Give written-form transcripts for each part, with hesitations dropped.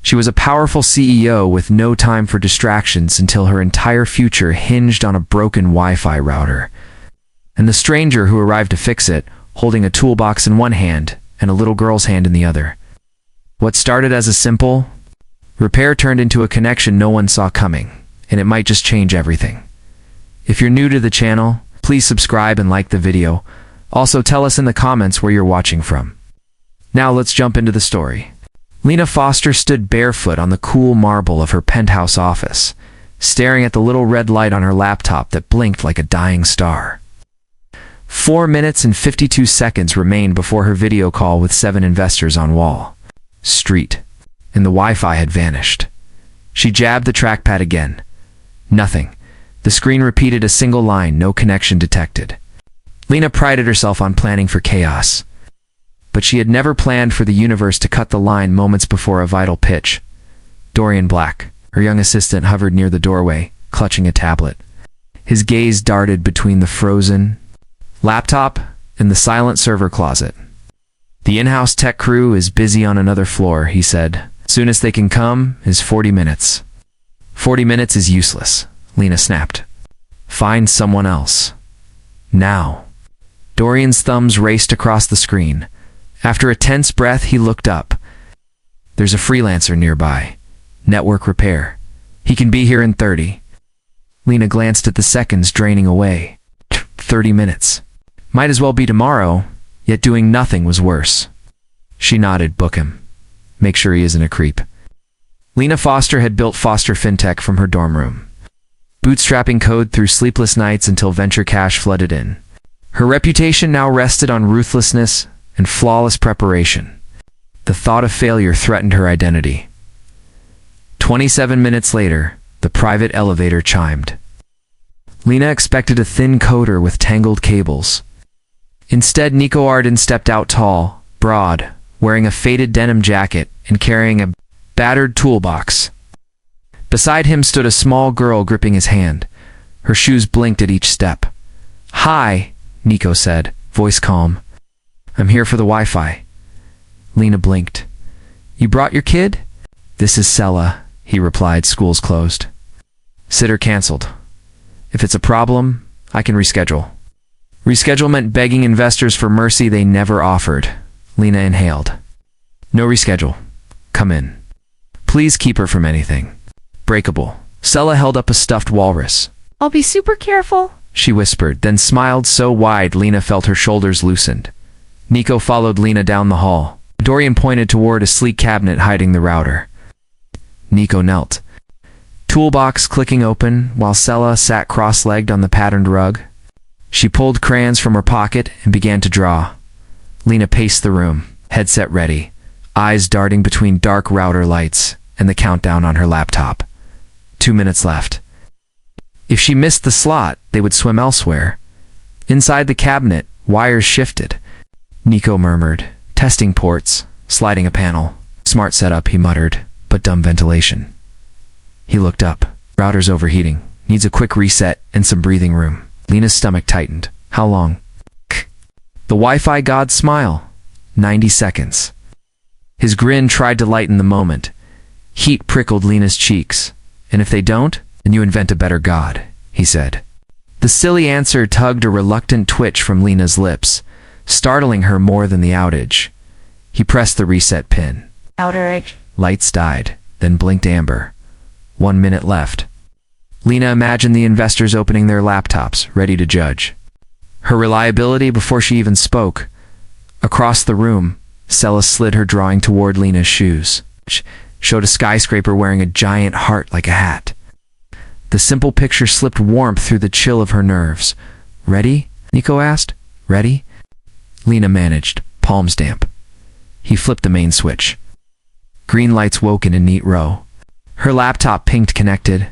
She was a powerful CEO with no time for distractions until her entire future hinged on a broken Wi-Fi router. And the stranger who arrived to fix it, holding a toolbox in one hand and a little girl's hand in the other. What started as a simple repair turned into a connection no one saw coming, and it might just change everything. If you're new to the channel, please subscribe and like the video. Also, tell us in the comments where you're watching from. Now let's jump into the story. Lena Foster stood barefoot on the cool marble of her penthouse office, staring at the little red light on her laptop that blinked like a dying star. 4 minutes and 52 seconds remained before her video call with 7 investors on Wall Street, and the Wi-Fi had vanished. She jabbed the trackpad again. Nothing. The screen repeated a single line, no connection detected. Lena prided herself on planning for chaos, but she had never planned for the universe to cut the line moments before a vital pitch. Dorian Black, her young assistant, hovered near the doorway, clutching a tablet. His gaze darted between the frozen laptop and the silent server closet. "The in-house tech crew is busy on another floor," he said. "Soonest they can come is 40 minutes. 40 minutes is useless," Lena snapped. "Find someone else. Now." Dorian's thumbs raced across the screen. After a tense breath, he looked up. "There's a freelancer nearby. Network repair. He can be here in 30. Lena glanced at the seconds draining away. 30 minutes. Might as well be tomorrow, yet doing nothing was worse. She nodded. "Book him. Make sure he isn't a creep." Lena Foster had built Foster FinTech from her dorm room, bootstrapping code through sleepless nights until venture cash flooded in. Her reputation now rested on ruthlessness and flawless preparation. The thought of failure threatened her identity. 27 minutes later, the private elevator chimed. Lena expected a thin coder with tangled cables. Instead, Nico Arden stepped out tall, broad, wearing a faded denim jacket and carrying a battered toolbox. Beside him stood a small girl gripping his hand. Her shoes blinked at each step. "Hi," Nico said, voice calm. "I'm here for the Wi-Fi." Lena blinked. "You brought your kid?" "This is Sella," he replied. "School's closed. Sitter canceled. If it's a problem, I can reschedule." Reschedule meant begging investors for mercy they never offered. Lena inhaled. "No reschedule. Come in. Please keep her from anything. Breakable." Sella held up a stuffed walrus. "I'll be super careful," she whispered, then smiled so wide Lena felt her shoulders loosened. Nico followed Lena down the hall. Dorian pointed toward a sleek cabinet hiding the router. Nico knelt, toolbox clicking open, while Sella sat cross-legged on the patterned rug. She pulled crayons from her pocket and began to draw. Lena paced the room, headset ready, eyes darting between dark router lights and the countdown on her laptop. 2 minutes left. If she missed the slot, they would swim elsewhere. Inside the cabinet, wires shifted. Nico murmured, "Testing ports, sliding a panel." "Smart setup," he muttered, "but dumb ventilation." He looked up. "Router's overheating. Needs a quick reset and some breathing room." Lena's stomach tightened. "How long?" The Wi-Fi god's smile. 90 seconds. His grin tried to lighten the moment. Heat prickled Lena's cheeks. "And if they don't, then you invent a better god," he said. The silly answer tugged a reluctant twitch from Lena's lips, startling her more than the outage. He pressed the reset pin. "Outage." Lights died, then blinked amber. 1 minute left. Lena imagined the investors opening their laptops, ready to judge her reliability before she even spoke. Across the room, Sella slid her drawing toward Lena's shoes. Showed a skyscraper wearing a giant heart like a hat. The simple picture slipped warmth through the chill of her nerves. "Ready?" Nico asked. "Ready?" Lena managed, palms damp. He flipped the main switch. Green lights woke in a neat row. Her laptop pinged connected.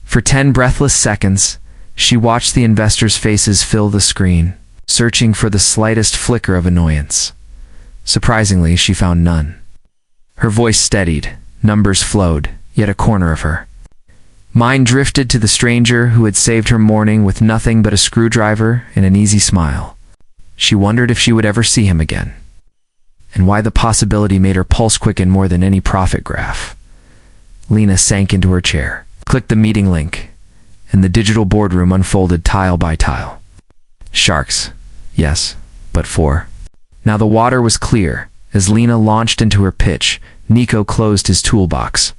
For 10 breathless seconds, she watched the investors' faces fill the screen, searching for the slightest flicker of annoyance. Surprisingly, she found none. Her voice steadied, numbers flowed, yet a corner of her mind drifted to the stranger who had saved her morning with nothing but a screwdriver and an easy smile. She wondered if she would ever see him again. and why the possibility made her pulse quicken more than any profit graph. Lena sank into her chair, clicked the meeting link, and the digital boardroom unfolded tile by tile. Sharks. Yes, but 4. Now the water was clear. As Lena launched into her pitch, Nico closed his toolbox.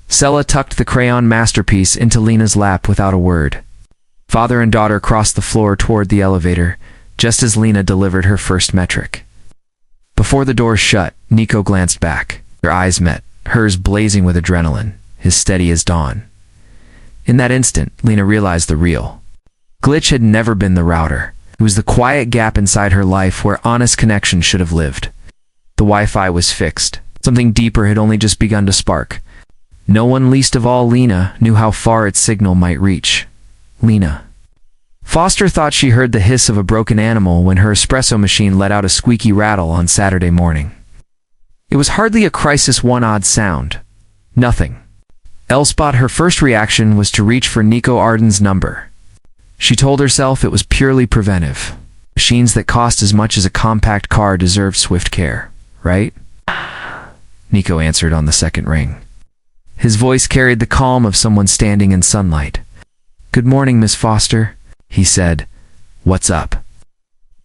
Sella tucked the crayon masterpiece into Lena's lap without a word. Father and daughter crossed the floor toward the elevator, just as Lena delivered her first metric. Before the doors shut, Nico glanced back. Their eyes met, hers blazing with adrenaline, his steady as dawn. In that instant, Lena realized the real glitch had never been the router. It was the quiet gap inside her life where honest connection should have lived. The Wi-Fi was fixed. Something deeper had only just begun to spark. No one, least of all Lena, knew how far its signal might reach. Lena. Foster thought she heard the hiss of a broken animal when her espresso machine let out a squeaky rattle on Saturday morning. It was hardly a crisis one-odd sound. Nothing. Elspot, her first reaction was to reach for Nico Arden's number. She told herself it was purely preventive. Machines that cost as much as a compact car deserved swift care, right? Nico answered on the second ring. His voice carried the calm of someone standing in sunlight. "Good morning, Miss Foster," he said. "What's up?"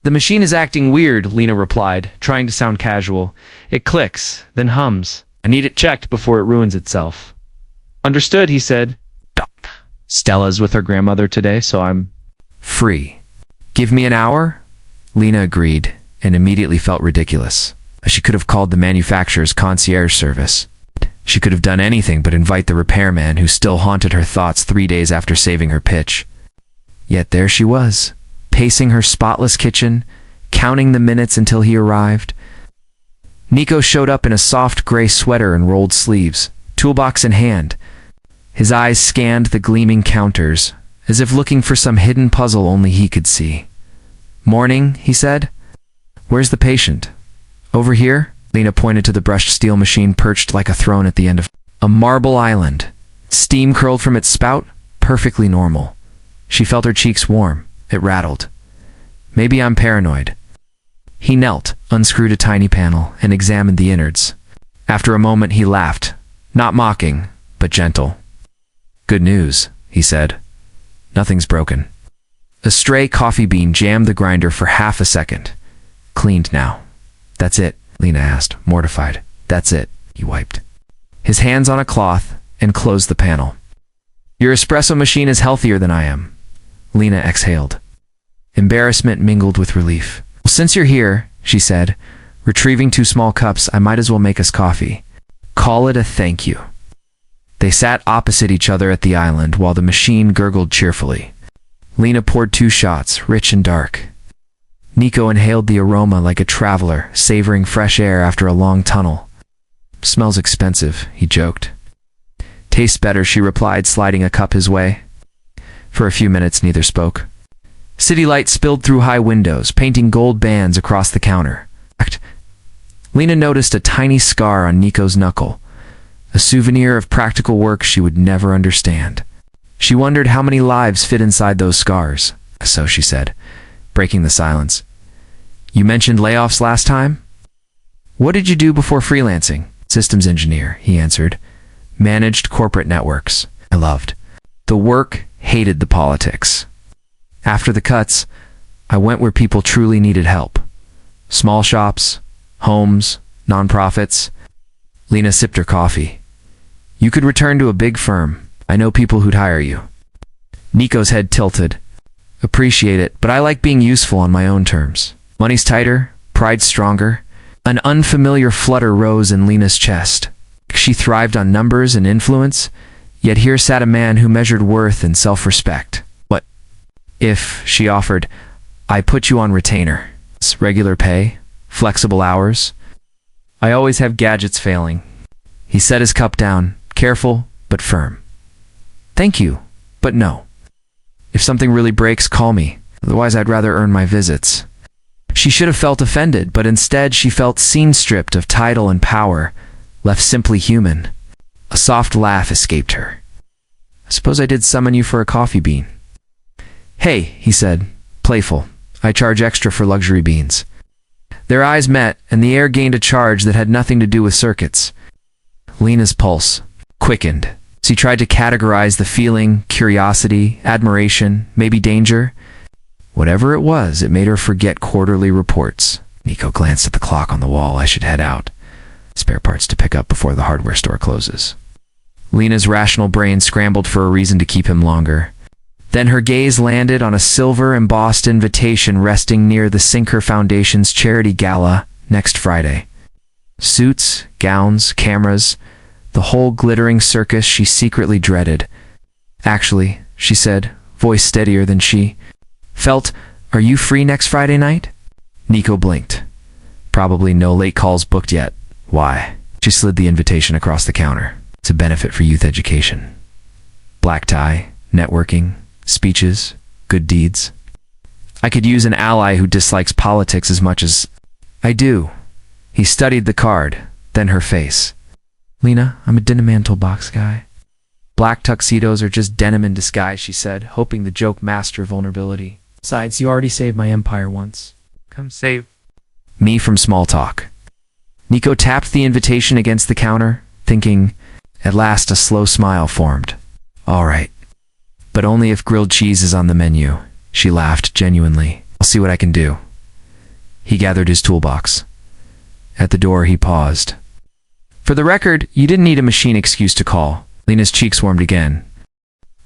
"The machine is acting weird," Lena replied, trying to sound casual. "It clicks, then hums. I need it checked before it ruins itself." "Understood," he said. "Stella's with her grandmother today, so I'm free." "Give me an hour?" Lena agreed, and immediately felt ridiculous. She could have called the manufacturer's concierge service. She could have done anything but invite the repairman who still haunted her thoughts 3 days after saving her pitch. Yet there she was, pacing her spotless kitchen, counting the minutes until he arrived. Nico showed up in a soft gray sweater and rolled sleeves, toolbox in hand. His eyes scanned the gleaming counters, as if looking for some hidden puzzle only he could see. "Morning," he said. "Where's the patient?" "Over here?" Lena pointed to the brushed steel machine perched like a throne at the end of a marble island. Steam curled from its spout, perfectly normal. She felt her cheeks warm. It rattled. "Maybe I'm paranoid." He knelt, unscrewed a tiny panel, and examined the innards. After a moment he laughed, not mocking, but gentle. "Good news," he said. "Nothing's broken." A stray coffee bean jammed the grinder for half a second. "Cleaned now." "That's it?" Lena asked, mortified. "That's it," he wiped. His hands on a cloth and closed the panel. "Your espresso machine is healthier than I am." Lena exhaled. Embarrassment mingled with relief. "Well, since you're here," she said, retrieving 2 small cups, "I might as well make us coffee. Call it a thank you." They sat opposite each other at the island while the machine gurgled cheerfully. Lena poured 2 shots, rich and dark. Nico inhaled the aroma like a traveler, savoring fresh air after a long tunnel. "Smells expensive," he joked. "Tastes better," she replied, sliding a cup his way. For a few minutes, neither spoke. City light spilled through high windows, painting gold bands across the counter. Lena noticed a tiny scar on Nico's knuckle, a souvenir of practical work she would never understand. She wondered how many lives fit inside those scars. "So," she said, breaking the silence. "You mentioned layoffs last time?" "What did you do before freelancing?" "Systems engineer," he answered. "Managed corporate networks." I loved the work, hated the politics. After the cuts, I went where people truly needed help. Small shops, homes, nonprofits. Lena sipped her coffee. "You could return to a big firm. I know people who'd hire you." Nico's head tilted. "Appreciate it, but I like being useful on my own terms. Money's tighter, pride's stronger." An unfamiliar flutter rose in Lena's chest. She thrived on numbers and influence, yet here sat a man who measured worth and self-respect. "What if," she offered, "I put you on retainer? Regular pay? Flexible hours?" "I always have gadgets failing." He set his cup down, careful but firm. "Thank you, but no. If something really breaks, call me. Otherwise, I'd rather earn my visits." She should have felt offended, but instead she felt scene-stripped of title and power, left simply human. A soft laugh escaped her. "I suppose I did summon you for a coffee bean." "Hey," he said, playful. "I charge extra for luxury beans." Their eyes met, and the air gained a charge that had nothing to do with circuits. Lena's pulse quickened. She tried to categorize the feeling: curiosity, admiration, maybe danger. Whatever it was, it made her forget quarterly reports. Nico glanced at the clock on the wall. I should head out. Spare parts to pick up before the hardware store closes. Lena's rational brain scrambled for a reason to keep him longer. Then her gaze landed on a silver-embossed invitation resting near the Sinker Foundation's charity gala next Friday. Suits, gowns, cameras, the whole glittering circus she secretly dreaded. Actually, she said, voice steadier than she felt, are you free next Friday night? Nico blinked. Probably no late calls booked yet. Why? She slid the invitation across the counter. It's a benefit for youth education. Black tie, networking, speeches, good deeds. I could use an ally who dislikes politics as much as I do. He studied the card, then her face. Lena, I'm a denim mantle box guy. Black tuxedos are just denim in disguise, she said, hoping the joke masked her vulnerability. Besides, you already saved my empire once. Come save me from small talk. Nico tapped the invitation against the counter, thinking, at last a slow smile formed. All right. But only if grilled cheese is on the menu. She laughed genuinely. I'll see what I can do. He gathered his toolbox. At the door, he paused. For the record, you didn't need a machine excuse to call. Lena's cheeks warmed again.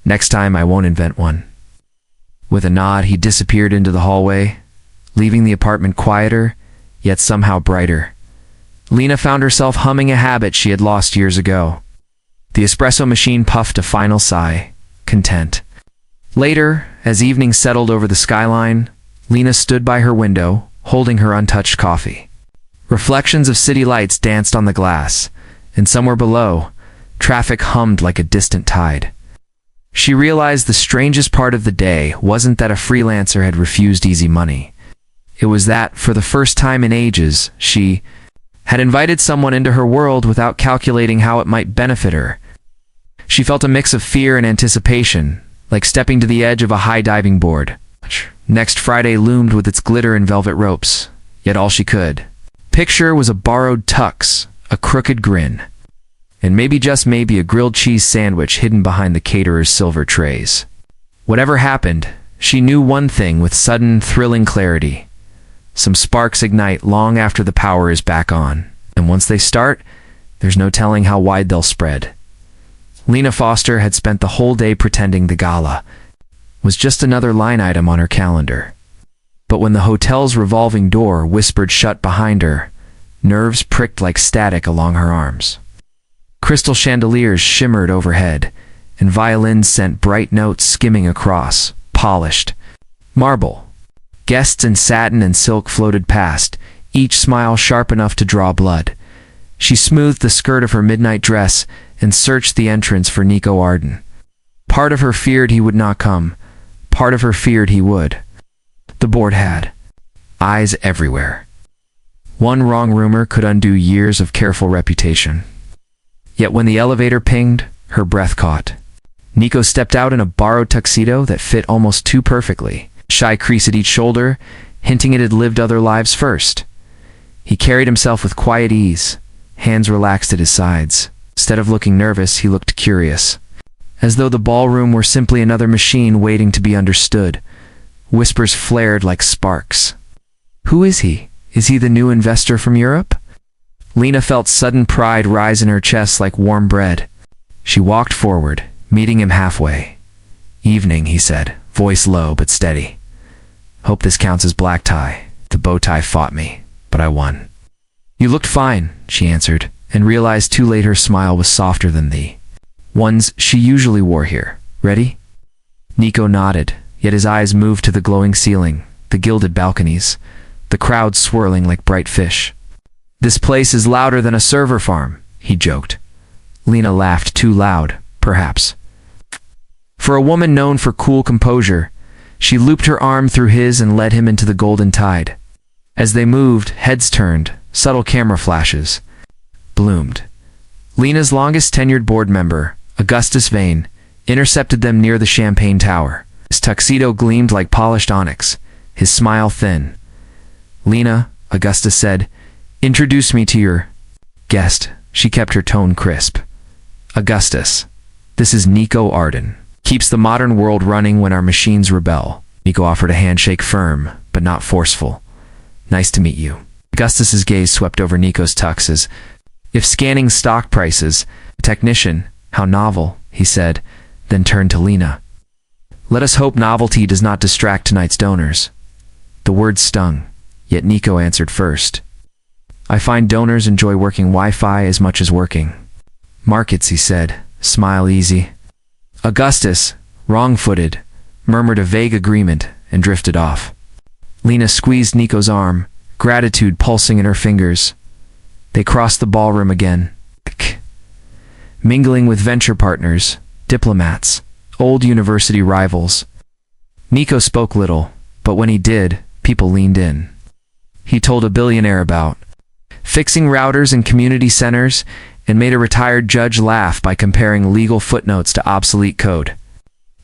Next time, I won't invent one. With a nod, he disappeared into the hallway, leaving the apartment quieter, yet somehow brighter. Lena found herself humming a habit she had lost years ago. The espresso machine puffed a final sigh, content. Later, as evening settled over the skyline, Lena stood by her window, holding her untouched coffee. Reflections of city lights danced on the glass, and somewhere below, traffic hummed like a distant tide. She realized the strangest part of the day wasn't that a freelancer had refused easy money. It was that, for the first time in ages, she had invited someone into her world without calculating how it might benefit her. She felt a mix of fear and anticipation, like stepping to the edge of a high diving board. Next Friday loomed with its glitter and velvet ropes, yet all she could picture was a borrowed tux, a crooked grin, and maybe just maybe a grilled cheese sandwich hidden behind the caterer's silver trays. Whatever happened, she knew one thing with sudden, thrilling clarity. Some sparks ignite long after the power is back on, and once they start, there's no telling how wide they'll spread. Lena Foster had spent the whole day pretending the gala was just another line item on her calendar. But when the hotel's revolving door whispered shut behind her, nerves pricked like static along her arms. Crystal chandeliers shimmered overhead, and violins sent bright notes skimming across, polished marble. Guests in satin and silk floated past, each smile sharp enough to draw blood. She smoothed the skirt of her midnight dress and searched the entrance for Nico Arden. Part of her feared he would not come. Part of her feared he would. The board had eyes everywhere. One wrong rumor could undo years of careful reputation. Yet when the elevator pinged, her breath caught. Nico stepped out in a borrowed tuxedo that fit almost too perfectly. Shy crease at each shoulder, hinting it had lived other lives first. He carried himself with quiet ease, hands relaxed at his sides. Instead of looking nervous, he looked curious, as though the ballroom were simply another machine waiting to be understood. Whispers flared like sparks. Who is he? Is he the new investor from Europe? Lena felt sudden pride rise in her chest like warm bread. She walked forward, meeting him halfway. Evening, he said, voice low but steady. Hope this counts as black tie. The bow tie fought me, but I won. You looked fine, she answered, and realized too late her smile was softer than the ones she usually wore here. Ready? Nico nodded, yet his eyes moved to the glowing ceiling, the gilded balconies, the crowd swirling like bright fish. This place is louder than a server farm, he joked. Lena laughed too loud, perhaps. For a woman known for cool composure, she looped her arm through his and led him into the golden tide. As they moved, heads turned, subtle camera flashes bloomed. Lena's longest tenured board member, Augustus Vane, intercepted them near the Champagne Tower. His tuxedo gleamed like polished onyx, his smile thin. Lena, Augustus said. Introduce me to your guest. She kept her tone crisp. Augustus, this is Nico Arden. Keeps the modern world running when our machines rebel. Nico offered a handshake, firm, but not forceful. Nice to meet you. Augustus's gaze swept over Nico's tux as if scanning stock prices. Technician, how novel, he said, then turned to Lena. Let us hope novelty does not distract tonight's donors. The words stung, yet Nico answered first. I find donors enjoy working Wi-Fi as much as working markets, he said, smile easy. Augustus, wrong-footed, murmured a vague agreement and drifted off. Lena squeezed Nico's arm, gratitude pulsing in her fingers. They crossed the ballroom again, mingling with venture partners, diplomats, old university rivals. Nico spoke little, but when he did, people leaned in. He told a billionaire about fixing routers in community centers and made a retired judge laugh by comparing legal footnotes to obsolete code.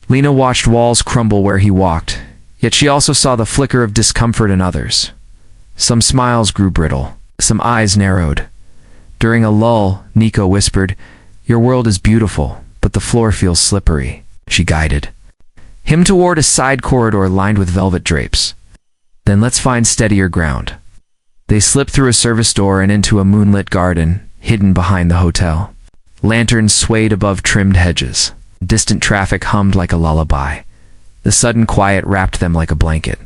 Lena watched walls crumble where he walked, yet she also saw the flicker of discomfort in others. Some smiles grew brittle, some eyes narrowed. During a lull, Nico whispered, Your world is beautiful, but the floor feels slippery. She guided him toward a side corridor lined with velvet drapes. Then let's find steadier ground. They slipped through a service door and into a moonlit garden, hidden behind the hotel. Lanterns swayed above trimmed hedges. Distant traffic hummed like a lullaby. The sudden quiet wrapped them like a blanket.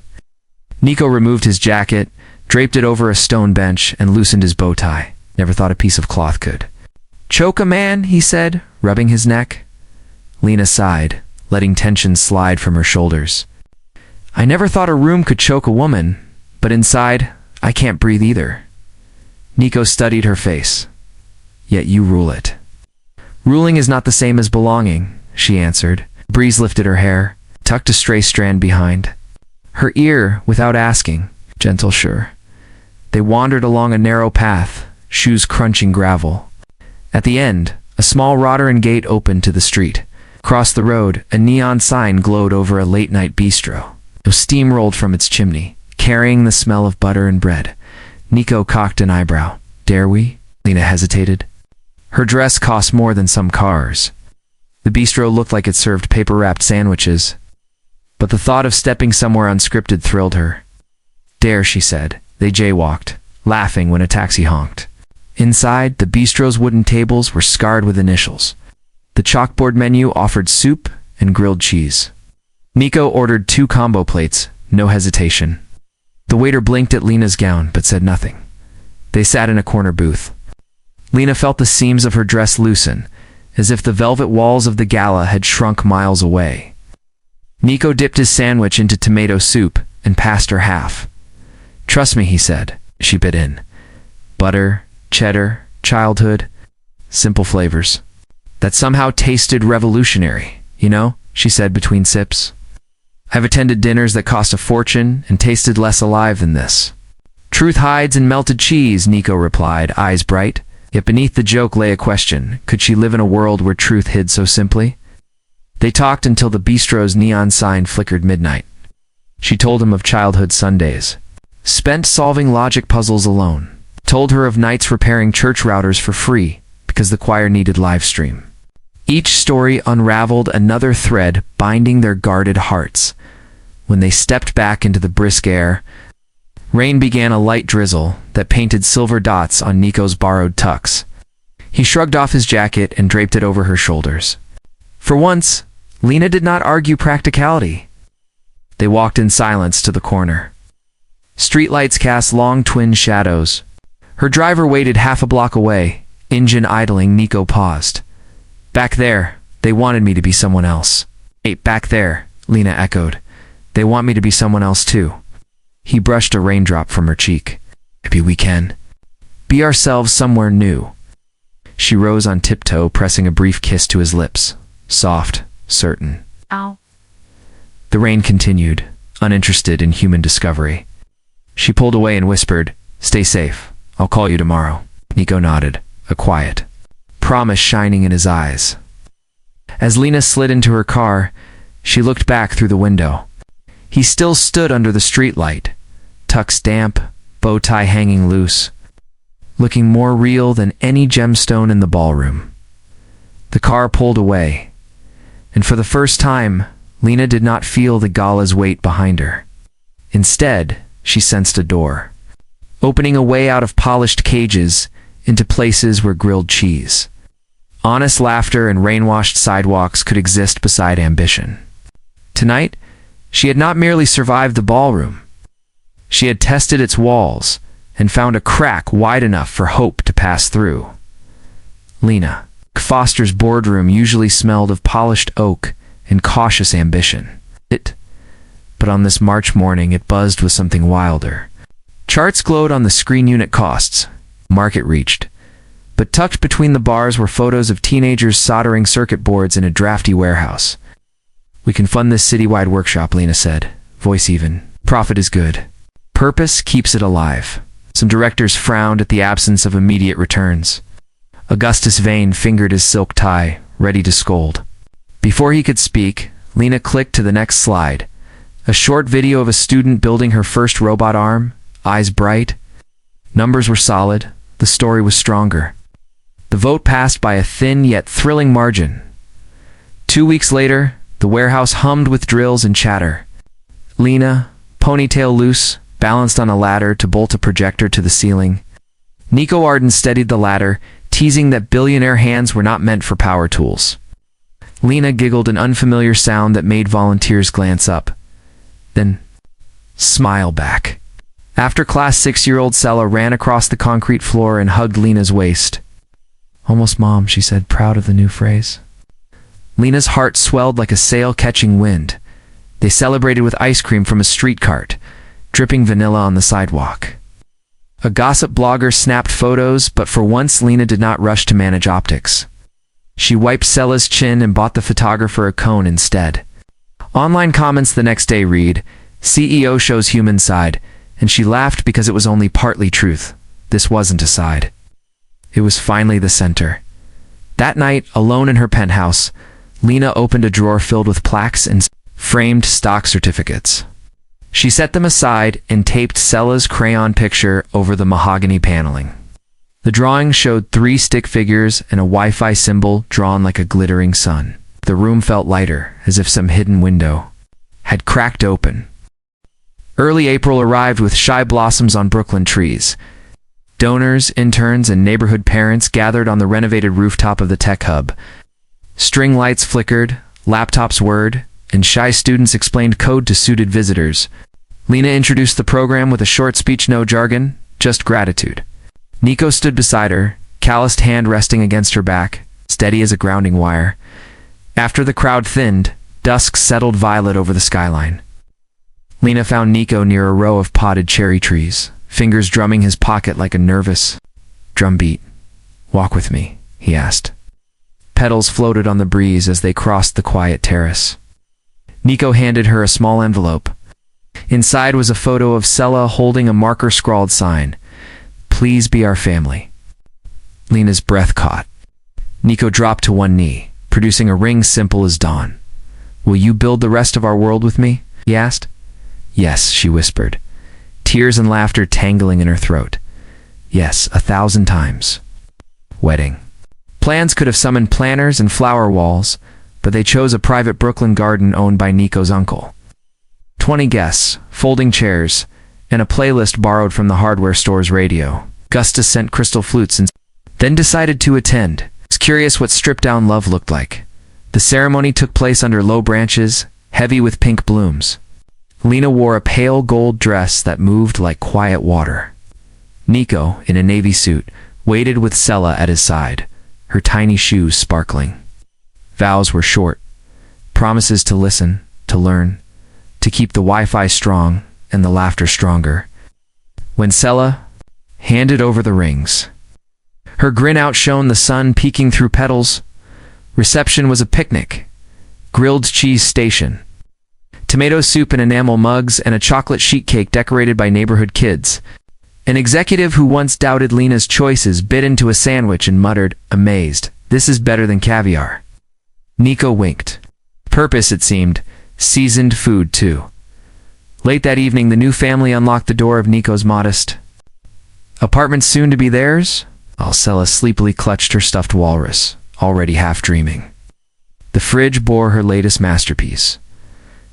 Nico removed his jacket, draped it over a stone bench, and loosened his bow tie. Never thought a piece of cloth could. Choke a man, he said, rubbing his neck. Lena sighed, letting tension slide from her shoulders. I never thought a room could choke a woman, but inside, I can't breathe either. Nico studied her face. Yet you rule it. Ruling is not the same as belonging, she answered. Breeze lifted her hair, tucked a stray strand behind her ear without asking. Gentle, sure. They wandered along a narrow path, shoes crunching gravel. At the end, a small Rotterdam gate opened to the street. Across the road, a neon sign glowed over a late-night bistro. Steam rolled from its chimney, carrying the smell of butter and bread. Nico cocked an eyebrow. Dare we? Lena hesitated. Her dress cost more than some cars. The bistro looked like it served paper-wrapped sandwiches. But the thought of stepping somewhere unscripted thrilled her. Dare, she said. They jaywalked, laughing when a taxi honked. Inside, the bistro's wooden tables were scarred with initials. The chalkboard menu offered soup and grilled cheese. Nico ordered 2 combo plates, no hesitation. The waiter blinked at Lena's gown, but said nothing. They sat in a corner booth. Lena felt the seams of her dress loosen, as if the velvet walls of the gala had shrunk miles away. Nico dipped his sandwich into tomato soup and passed her half. Trust me, he said. She bit in. Butter, cheddar, childhood, simple flavors. That somehow tasted revolutionary, you know, she said between sips. I've attended dinners that cost a fortune and tasted less alive than this. Truth hides in melted cheese, Nico replied, eyes bright. Yet beneath the joke lay a question. Could she live in a world where truth hid so simply? They talked until the bistro's neon sign flickered midnight. She told him of childhood Sundays, spent solving logic puzzles alone. Told her of nights repairing church routers for free because the choir needed live stream. Each story unraveled another thread binding their guarded hearts. When they stepped back into the brisk air, rain began a light drizzle that painted silver dots on Nico's borrowed tux. He shrugged off his jacket and draped it over her shoulders. For once, Lena did not argue practicality. They walked in silence to the corner. Streetlights cast long twin shadows. Her driver waited half a block away, engine idling. Nico paused. Back there, they wanted me to be someone else. Hey, back there, Lena echoed. They want me to be someone else too. He brushed a raindrop from her cheek. Maybe we can be ourselves somewhere new. She rose on tiptoe, pressing a brief kiss to his lips. Soft, certain. Ow. The rain continued, uninterested in human discovery. She pulled away and whispered, Stay safe. I'll call you tomorrow. Nico nodded, a quiet promise shining in his eyes. As Lena slid into her car, she looked back through the window. He still stood under the streetlight, tux damp, bow tie hanging loose, looking more real than any gemstone in the ballroom. The car pulled away, and for the first time, Lena did not feel the gala's weight behind her. Instead, she sensed a door, opening a way out of polished cages into places where grilled cheese, honest laughter, and rain-washed sidewalks could exist beside ambition. Tonight, she had not merely survived the ballroom. She had tested its walls and found a crack wide enough for hope to pass through. Lena Foster's boardroom usually smelled of polished oak and cautious ambition. But on this March morning it buzzed with something wilder. Charts glowed on the screen unit costs, market reached, but tucked between the bars were photos of teenagers soldering circuit boards in a drafty warehouse. "We can fund this citywide workshop," Lena said, voice even. "Profit is good. Purpose keeps it alive." Some directors frowned at the absence of immediate returns. Augustus Vane fingered his silk tie, ready to scold. Before he could speak, Lena clicked to the next slide. A short video of a student building her first robot arm, eyes bright. Numbers were solid, the story was stronger. The vote passed by a thin yet thrilling margin. 2 weeks later, the warehouse hummed with drills and chatter. Lena, ponytail loose, balanced on a ladder to bolt a projector to the ceiling. Nico Arden steadied the ladder, teasing that billionaire hands were not meant for power tools. Lena giggled an unfamiliar sound that made volunteers glance up, then smile back. After class, 6-year-old Sella ran across the concrete floor and hugged Lena's waist. "Almost mom," she said, proud of the new phrase. Lena's heart swelled like a sail catching wind. They celebrated with ice cream from a street cart, dripping vanilla on the sidewalk. A gossip blogger snapped photos, but for once Lena did not rush to manage optics. She wiped Sella's chin and bought the photographer a cone instead. Online comments the next day read, "CEO shows human side," and she laughed because it was only partly truth. This wasn't a side. It was finally the center. That night, alone in her penthouse, Lena opened a drawer filled with plaques and framed stock certificates. She set them aside and taped Sella's crayon picture over the mahogany paneling. The drawing showed 3 stick figures and a Wi-Fi symbol drawn like a glittering sun. The room felt lighter, as if some hidden window had cracked open. Early April arrived with shy blossoms on Brooklyn trees. Donors, interns, and neighborhood parents gathered on the renovated rooftop of the tech hub. String lights flickered, laptops whirred, and shy students explained code to suited visitors. Lena introduced the program with a short speech, no jargon, just gratitude. Nico stood beside her, calloused hand resting against her back, steady as a grounding wire. After the crowd thinned, dusk settled violet over the skyline. Lena found Nico near a row of potted cherry trees, fingers drumming his pocket like a nervous drumbeat. "Walk with me," he asked. Petals floated on the breeze as they crossed the quiet terrace. Nico handed her a small envelope. Inside was a photo of Sella holding a marker-scrawled sign, "Please be our family." Lena's breath caught. Nico dropped to one knee, producing a ring simple as dawn. "Will you build the rest of our world with me?" he asked. "Yes," she whispered, tears and laughter tangling in her throat. "Yes, 1,000 times." Wedding. Plans could have summoned planners and flower walls, but they chose a private Brooklyn garden owned by Nico's uncle. 20 guests, folding chairs, and a playlist borrowed from the hardware store's radio. Gustus sent crystal flutes and then decided to attend. Was curious what stripped-down love looked like. The ceremony took place under low branches, heavy with pink blooms. Lena wore a pale gold dress that moved like quiet water. Nico, in a navy suit, waited with Sella at his side, her tiny shoes sparkling. Vows were short. Promises to listen, to learn, to keep the Wi-Fi strong and the laughter stronger. When Sella handed over the rings, her grin outshone the sun peeking through petals. Reception was a picnic. Grilled cheese station. Tomato soup in enamel mugs and a chocolate sheet cake decorated by neighborhood kids. An executive who once doubted Lena's choices bit into a sandwich and muttered, amazed, "This is better than caviar." Nico winked. Purpose, it seemed. Seasoned food, too. Late that evening, the new family unlocked the door of Nico's modest Apartments soon to be theirs? Alcella sleepily clutched her stuffed walrus, already half dreaming. The fridge bore her latest masterpiece.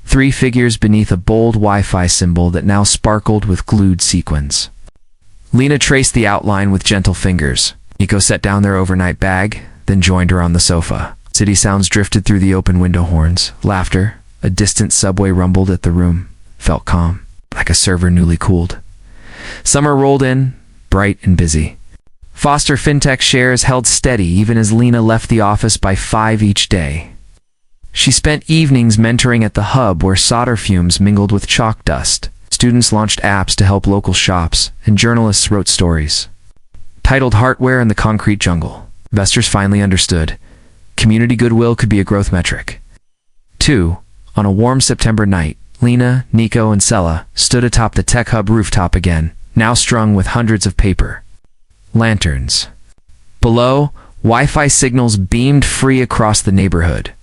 3 figures beneath a bold Wi-Fi symbol that now sparkled with glued sequins. Lena traced the outline with gentle fingers. Nico set down their overnight bag, then joined her on the sofa. City sounds drifted through the open window horns. Laughter, a distant subway rumbled at the room, felt calm, like a server newly cooled. Summer rolled in, bright and busy. Foster FinTech shares held steady even as Lena left the office by 5 each day. She spent evenings mentoring at the hub where solder fumes mingled with chalk dust. Students launched apps to help local shops, and journalists wrote stories. Titled Heartware in the Concrete Jungle, investors finally understood. Community goodwill could be a growth metric. 2. On a warm September night, Lena, Nico, and Sella stood atop the tech hub rooftop again, now strung with hundreds of paper lanterns. Below, Wi-Fi signals beamed free across the neighborhood.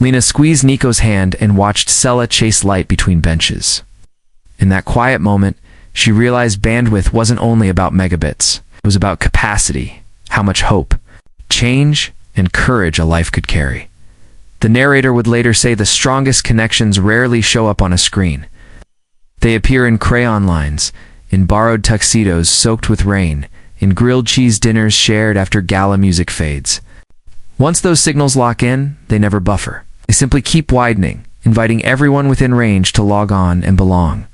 Lena squeezed Nico's hand and watched Sella chase light between benches. In that quiet moment, she realized bandwidth wasn't only about megabits. It was about capacity, how much hope, change, and courage a life could carry. The narrator would later say the strongest connections rarely show up on a screen. They appear in crayon lines, in borrowed tuxedos soaked with rain, in grilled cheese dinners shared after gala music fades. Once those signals lock in, they never buffer. They simply keep widening, inviting everyone within range to log on and belong.